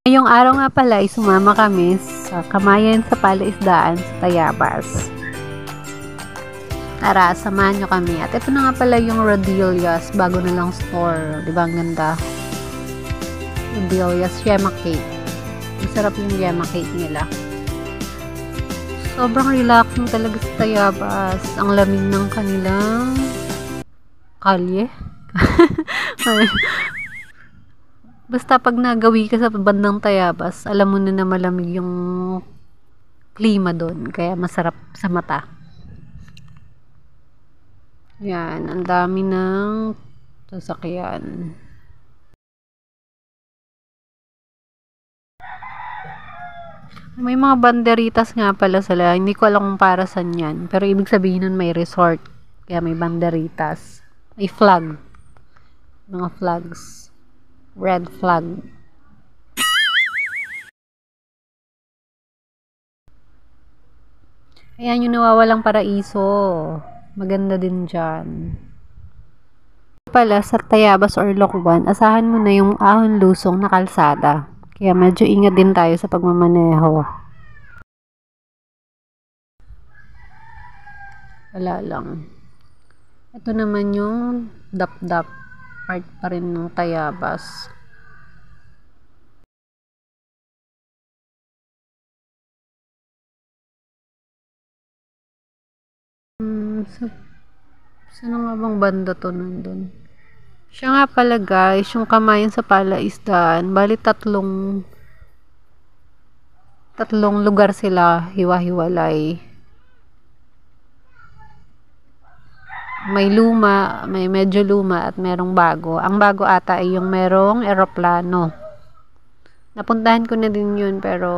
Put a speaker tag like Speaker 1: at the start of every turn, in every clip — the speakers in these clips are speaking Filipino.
Speaker 1: Ngayong araw nga pala ay sumama kami sa Kamayan sa Palaisdaan sa Tayabas. Tara, samahan nyo kami. At ito na nga pala yung Rodelia's bago na lang store. Diba ang ganda? Rodelia's Yema Cake. Masarap yung Yema Cake nila. Sobrang relaxing talaga sa Tayabas. Ang lamig ng kanilang kalye. Basta pag nagawi ka sa bandang Tayabas, alam mo na malamig yung klima doon. Kaya masarap sa mata. Yan, ang dami ng sasakyan. May mga banderitas nga pala sila. Hindi ko alam kung para saan yan. Pero ibig sabihin nun may resort. Kaya may banderitas. May flag. Mga flags. Red flag. Ayan yung nawawalang paraiso. Maganda din dyan. Pala sa Tayabas or Lokban, asahan mo na yung ahon lusong na kalsada. Kaya medyo ingat din tayo sa pagmamaneho. Wala lang. Ito naman yung dap-dap part pa rin ng Tayabas. Saan nga bang banda to nandun? Siya nga pala guys, yung Kamayan sa Palaisdaan, bali tatlong lugar sila hiwa-hiwalay. May luma, may medyo luma at merong bago. Ang bago ata ay yung merong eroplano. Napuntahan ko na din yun pero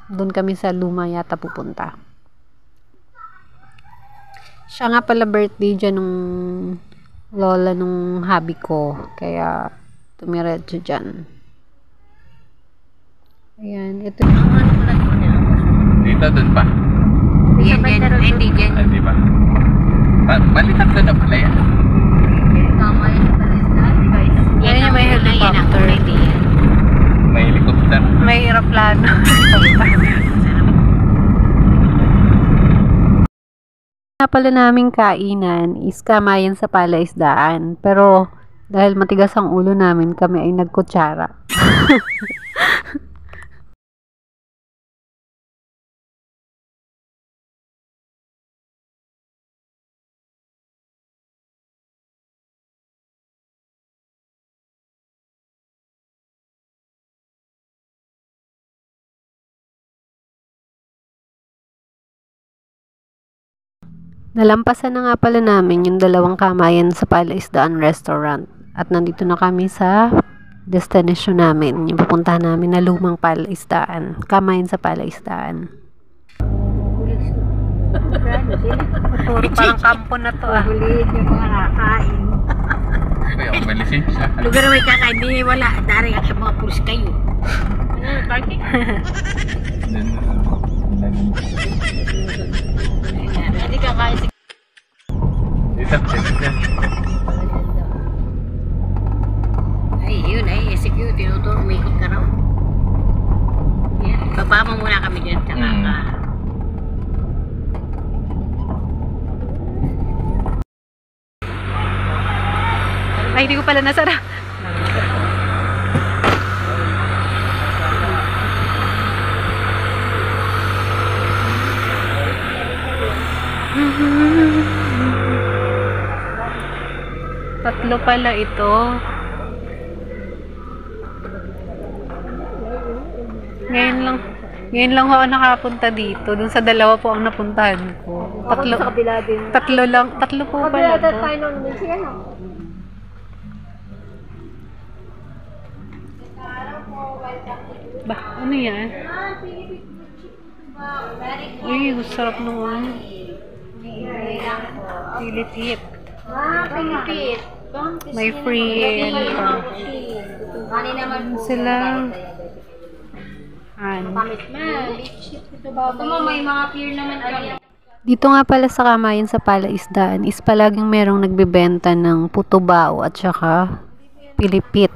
Speaker 1: doon kami sa luma yata pupunta. Siya nga pala birthday dyan nung lola nung hubby ko. Kaya tumiretso dyan. Ayan, ito.
Speaker 2: Dito doon pa?
Speaker 1: Hindi dyan.
Speaker 2: Hindi ba? Balitak doon na pala yan.
Speaker 1: Kamayan sa Palaisdaan. Yan yung may helicopter.
Speaker 2: May helicopter.
Speaker 1: May aeroplano. Na pala naming kainan is Kamayan sa Palaisdaan. Pero dahil matigas ang ulo namin, kami ay nagkutsara. Nalampasan na nga pala namin yung dalawang Kamayan sa Palaisdaan restaurant. At nandito na kami sa destination namin. Yung pupuntahan namin na lumang Palaisdaan. Kamayan sa Palaisdaan. Puro parang kampo na to ah.
Speaker 3: Huliin yung mga nakain.
Speaker 2: Kaya may lisensya.
Speaker 3: Lugar may kakain, di wala. Dari ang mga pulis kayo. Parking? Hindi kakain.
Speaker 2: Dito.
Speaker 3: Ay, yun ay. SQ, tinuturo. Umikot ka raw. Yan. Baba mo muna kami dyan. Tsaka ka.
Speaker 1: Ay, hindi ko pala nasara. Tatlo pala ito. Ngayon lang ako nakapunta dito. Dun sa dalawa po ang napuntahan ko. Tatlo po pala ito. Bah, ano yan? Uy, sarap naman. Pilipit.
Speaker 3: Pilipit.
Speaker 1: May free and sila.
Speaker 3: Pamit ma. Ito mo, may mga clear naman kami.
Speaker 1: Dito nga pala sa Kamayan sa Palaisdaan is palaging merong nagbebenta ng puto bao at saka pilipit.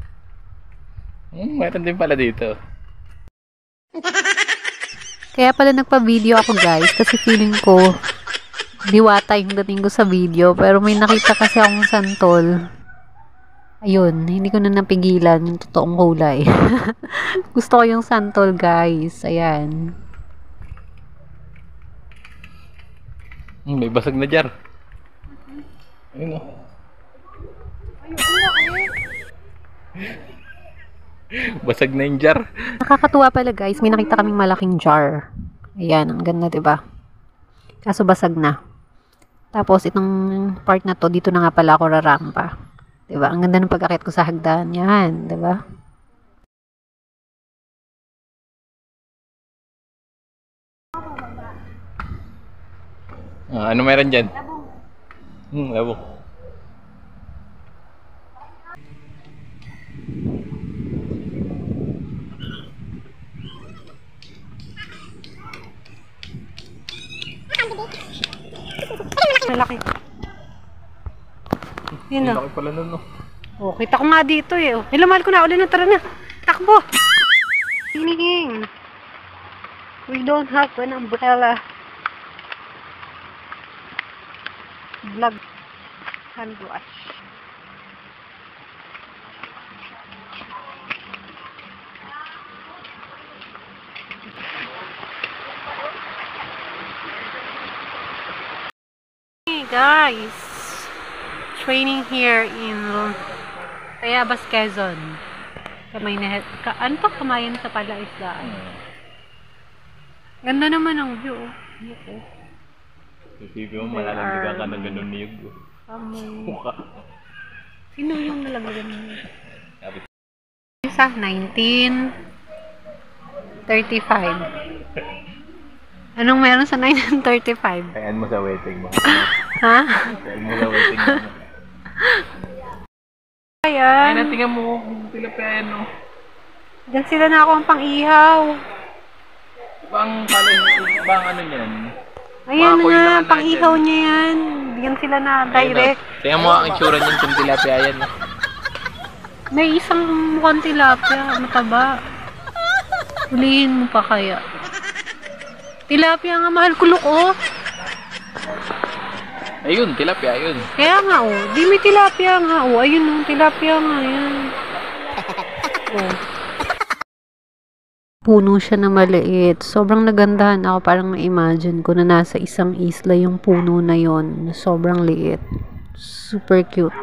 Speaker 2: Meron din pala dito.
Speaker 1: Kaya pala nagpa-video ako guys kasi feeling ko diwata yung dating ko sa video pero may nakita kasi akong santol. Ayun, hindi ko na napigilan yung totoong kulay. Gusto ko yung santol guys. Ayan.
Speaker 2: May basag na jar. Ayun o. Basag na yung jar.
Speaker 1: Nakakatuwa pala guys, may nakita kaming malaking jar. Ayan, ang ganda 'di ba? Kaso basag na. Tapos itong part na to, dito na nga pala ako rarampa. 'Di ba? Ang ganda ng pag-akit ko sa hagdan. Yan, 'di ba?
Speaker 2: Ano meron dyan? Labong.
Speaker 1: Malaki. Yun o.
Speaker 2: Laki pala nun, no?
Speaker 1: Oh, kita ko nga dito eh. Oh. Hello, mahal ko na. Ulan na, tara na. Takbo. Hinihing. We don't have an umbrella. Vlog. Hand wash. Hey guys. Training here in Tayabas, Quezon. Kamay na ano pa kamayan sa palaisdaan. Ganda naman ang view.
Speaker 2: Isipin mo, malalandigan ka ng ganun niyog. Mukha.
Speaker 1: Sino yung nalagyan mo? Isa, 1935. Anong meron sa 1935?
Speaker 2: Kayan mo sa waiting mo.
Speaker 1: Ha?
Speaker 2: Kayan mo sa waiting mo.
Speaker 1: Ayan.
Speaker 2: Ay, natingnan mo kung tilapia yan, no?
Speaker 1: Diyan sila na ako ang pang-ihaw.
Speaker 2: Bang ano yan?
Speaker 1: Ayan
Speaker 2: Mga koy
Speaker 1: nga,
Speaker 2: naman
Speaker 1: pang-ihaw
Speaker 2: nandyan.
Speaker 1: niya yan. Diyan sila na direct.
Speaker 2: Tingnan mo ang itsura niyan kung tilapia yan.
Speaker 1: May isang mukhang tilapia, mataba. Hulihin mo pa kaya. Tilapia nga, mahal kulok oh.
Speaker 2: Ayun, tilapia, ayun.
Speaker 1: Kaya nga oh, di may tilapia nga oh. Ayun oh, tilapia nga yan. Oh. Puno siya na maliit. Sobrang nagandahan ako. Parang na-imagine ko na nasa isang isla yung puno na yon. Sobrang liit. Super cute.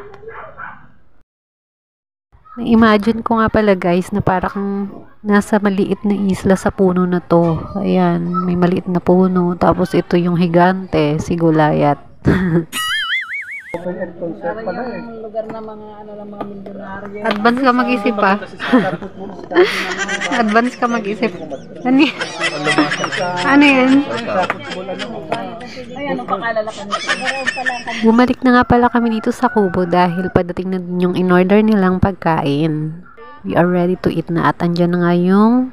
Speaker 1: Na-imagine ko nga pala guys na parang nasa maliit na isla sa puno na to. Ayan, may maliit na puno. Tapos ito yung higante, si Goliath.
Speaker 4: Yung lugar na mga ano ng mga milyonaryo.
Speaker 1: Advance ka mag-isip pa. Advance ka mag-isip. Ano yan? Ano yan?
Speaker 4: Ay, ano pakalala ka nito?
Speaker 1: Bumalik na nga pala kami dito sa Kubo dahil padating na din yung in-order nilang pagkain. We are ready to eat na at andyan na nga yung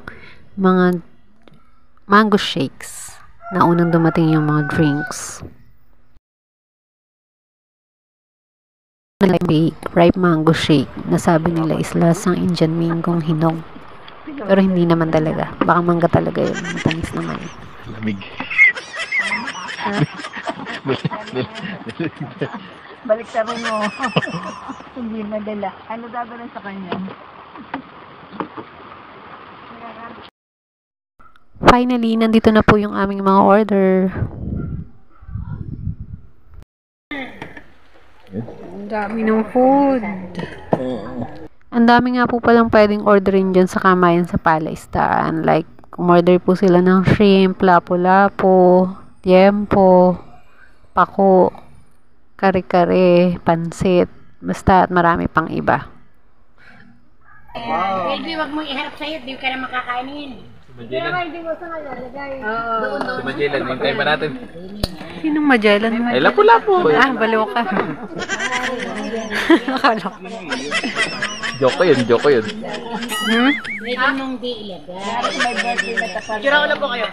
Speaker 1: mga mango shakes na unang dumating yung mga drinks. Ripe mango shake na sabi nila is lasang Indian mingong hinog. Pero hindi naman talaga. Baka mangga talaga yun. Matamis naman.
Speaker 2: Lamig.
Speaker 4: Balik sa rin mo. Hindi madala. Ano gagawin sa kanya?
Speaker 1: Finally, nandito na po yung aming mga order. Ang dami ng food. Ang dami nga po palang pwedeng orderin dyan sa Kamayan sa Palaisdaan. Like, umorder po sila ng shrimp, lapu-lapu, tiempo, pako, kare-kare, pansit, basta at marami pang iba.
Speaker 3: Baby, wag mong iharap sa'yo, di ka na makakainin.
Speaker 2: Si Magellan, hintay pa natin.
Speaker 1: Sinong Magellan?
Speaker 2: Ay, lapu-lapu.
Speaker 1: Ah, baliw ka. Akala ko.
Speaker 2: Joke ko yun.
Speaker 3: Pwede mong di ilagay. Tira ko na po kayo.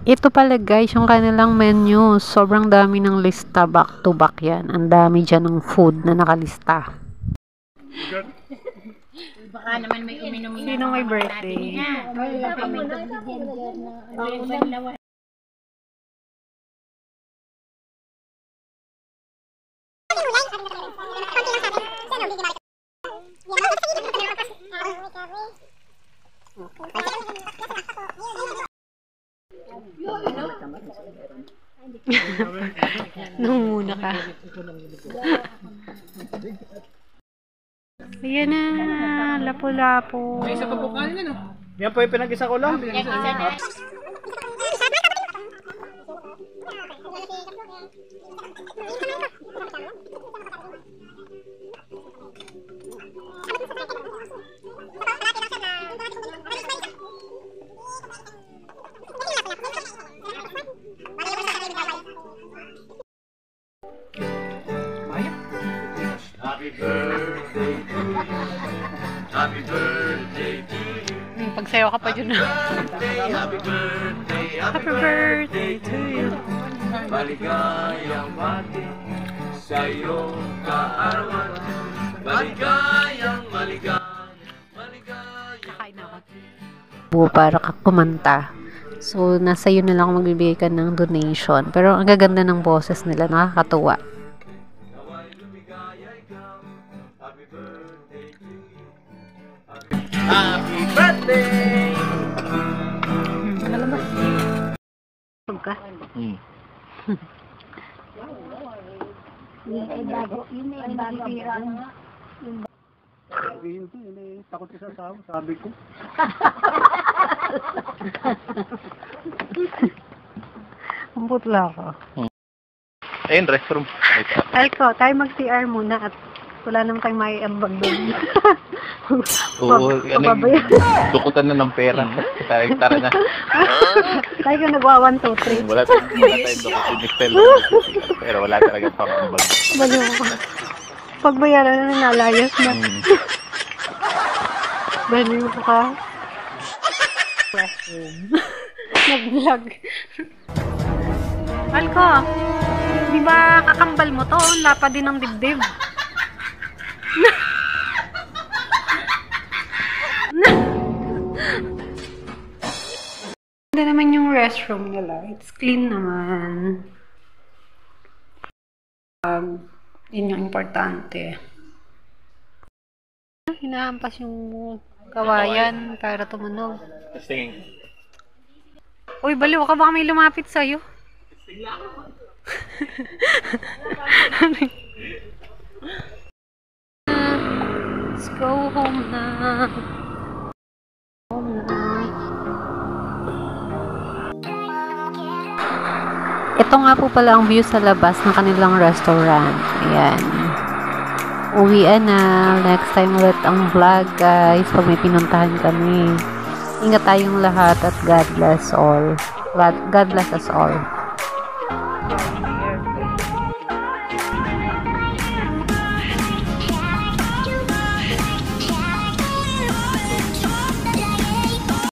Speaker 1: Ito pala guys, yung kanilang menu. Sobrang dami ng lista, back to back yan. Ang dami dyan ng food na nakalista.
Speaker 3: Baka naman may uminom na.
Speaker 1: Sino may birthday? Nunguna ka. Ayan na, lapo-lapo.
Speaker 2: May isa pa po kanin, ano?
Speaker 5: Yan po yung pinag-isa ko lang.
Speaker 3: Isa na.
Speaker 6: Happy birthday to you.
Speaker 1: Pagsayaw ka pa dyan na.
Speaker 6: Happy birthday,
Speaker 1: Happy birthday to you.
Speaker 6: maligayang bati sa iyong kaarawan. Maligayang, maligayang.
Speaker 1: Kakain na ako. Para ka kumanta. So, nasa iyo na lang magbibigay ka ng donation. Pero ang gaganda ng boses nila, nakakatuwa.
Speaker 6: Happy birthday!
Speaker 1: Nalabas. Pag ka.
Speaker 4: Yun ay bago pirang.
Speaker 5: Sabihin ko, takot ka sa asawa, sabi ko.
Speaker 1: Ang putla ko.
Speaker 7: Ayun, restroom.
Speaker 1: Alko, tayo mag-CR muna at wala naman tayong may ambag doon.
Speaker 7: Oo, dukutan na ng pera. Tara na.
Speaker 1: Tayo ka nagwa 1, 2, 3.
Speaker 7: Wala tayong dukutin. Pero wala talaga pang ambag.
Speaker 1: Baliw ko. Pagbayaran na nalayas na. Baliw ko ka. Nag-vlog. Alko, di ba kakambal mo to? Ang lapa din ng dibdib. Ganda naman yung restroom nila. It's clean naman. Yun yung importante. Hinahampas yung kawayan para tumunog.
Speaker 7: Testing.
Speaker 1: Uy, baliw ka, baka may lumapit sa'yo. Let's go home na. Home na. Ito nga po pala ang view sa labas ng kanilang restaurant. Ayan. Uwian na. Next time ulit ang vlog, guys. Pag may pinuntahan kami. Ingat tayong lahat at God bless all. God bless us all.